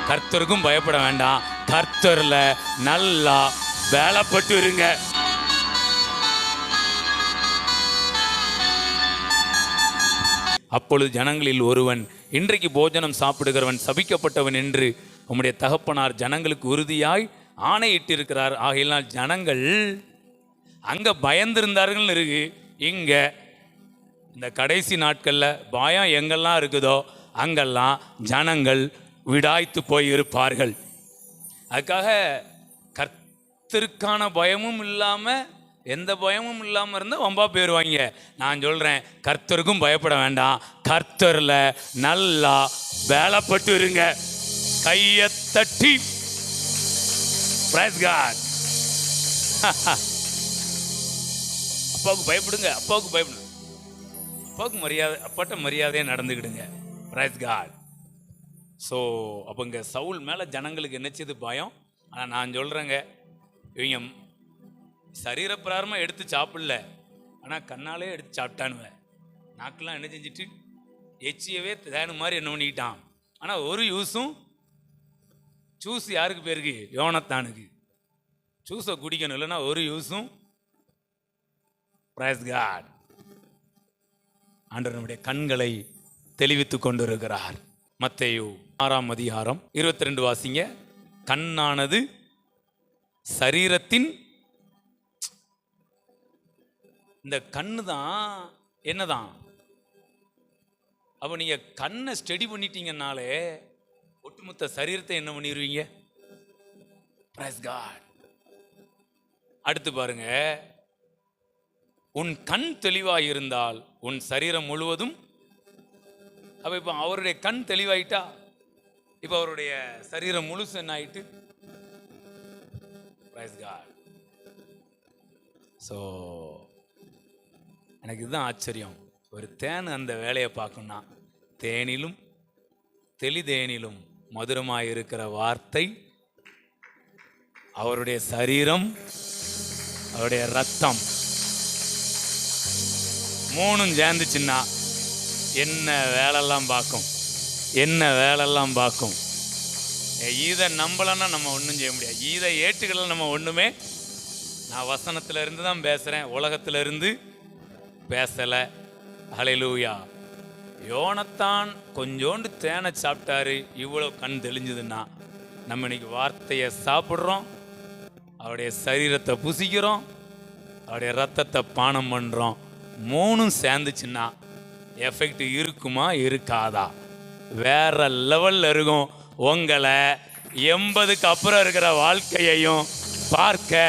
கர்த்தருக்கும் பயப்பட வேண்டாம், கர்த்தர்ல நல்லா வேலைப்பட்டு இருங்க. அப்பொழுது ஜனங்களில் ஒருவன், இன்றைக்கு போஜனம் சாப்பிடுகிறவன் சபிக்கப்பட்டவன் என்று உம்முடைய தகப்பனார் ஜனங்களுக்கு உறுதியாய் ஆணையிட்டிருக்கிறார். ஆகையினால் ஜனங்கள் அங்க பயந்திருந்தார்கள் இருக்கு. இங்க இந்த கடைசி நாட்கள்ல பயம் எங்கெல்லாம் இருக்குதோ அங்கெல்லாம் ஜனங்கள் விடாய்த்து போய் இருப்பார்கள். அதுக்காக கர்த்தருக்கான பயமும் இல்லாம, எந்த பயமும் இல்லாமல் இருந்தால் வம்பா போயிடுவாங்க. நான் சொல்கிறேன், கர்த்தருக்கும் பயப்பட வேண்டாம், கர்த்தரில் நல்லா வேலைப்பட்டு இருங்க. கையை தட்டி பிரைஸ் காட். அப்பாவுக்கு பயப்படுங்க, அப்பாவுக்கு பயப்படுங்க, அப்பாவுக்கு மரியாதை, அப்பாட்ட மரியாதையாக நடந்துக்கிடுங்க. Price God. ஸோ அப்போ இங்கே சவுல் மேலே ஜனங்களுக்கு என்னச்சது பயம். ஆனால் நான் சொல்கிறேங்க, இவங்க சரீரப்பிராரமாக எடுத்து சாப்பிடல, ஆனால் கண்ணாலே எடுத்து சாப்பிட்டானுவேன். நாக்கெல்லாம் என்ன செஞ்சுட்டு எச்சியவே தேனு மாதிரி என்ன பண்ணிக்கிட்டான். ஆனால் ஒரு யூஸும், ஜூஸ் யாருக்கு பேருக்கு? யோனத்தானுக்கு. ஜூஸை குடிக்கணும், இல்லைன்னா ஒரு யூஸும். Price God. ஆண்டவர் நம்முடைய கண்களை தெளிவித்து கொண்டிருக்கிறார். மத்தேயு 6ஆம் அதிகாரம் 22 வாசிங்க. கண்ணானது சரீரத்தின், இந்த கண்ணு தான் என்னதான். அப்போ நீங்க கண்ணை ஸ்டடி பண்ணிட்டீங்கன்னாலே ஒட்டுமொத்த சரீரத்தை என்ன பண்ணிடுவீங்க. Praise God. அடுத்து பாருங்க, உன் கண் தெளிவாக இருந்தால் உன் சரீரம் முழுவதும். அப்போ இப்போ அவருடைய கண் தெளிவாயிட்டா, இப்போ அவருடைய சரீரம் முழுசு என்ன ஆயிட்டு. Price God. ஸோ எனக்கு இதுதான் ஆச்சரியம். ஒரு தேன் அந்த வேலையை பார்க்கணும்னா, தேனிலும் தெளிதேனிலும் மதுரமாக இருக்கிற வார்த்தை, அவருடைய சரீரம், அவருடைய ரத்தம், மூணும் சேர்ந்துச்சுன்னா என்ன வேலையெல்லாம் பார்க்கும், என்ன வேலையெல்லாம் பார்க்கும். இதை நம்பலன்னா நம்ம ஒன்றும் செய்ய முடியாது. இதை ஏற்றுக்கலாம் நம்ம ஒன்றுமே. நான் வசனத்தில் இருந்து தான் பேசுகிறேன், உலகத்தில் இருந்து பேசலை. ஹல்லேலூயா. யோனத்தான் கொஞ்சோண்டு தேனை சாப்பிட்டாரு, இவ்வளோ கண் தெளிஞ்சதுன்னா நம்ம இன்னைக்கு வார்த்தையை சாப்பிட்றோம், அவருடைய சரீரத்தை புசிக்கிறோம், அவருடைய ரத்தத்தை பானம் பண்ணுறோம். மூணும் சேர்ந்துச்சுன்னா எஃபெக்ட் இருக்குமா இருக்காதா? வேற லெவலில் இருக்கும். உங்களை 80க்கு அப்புறம் இருக்கிற வாழ்க்கையையும் பார்க்க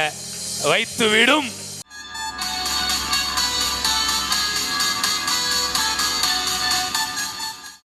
வைத்து விடும்.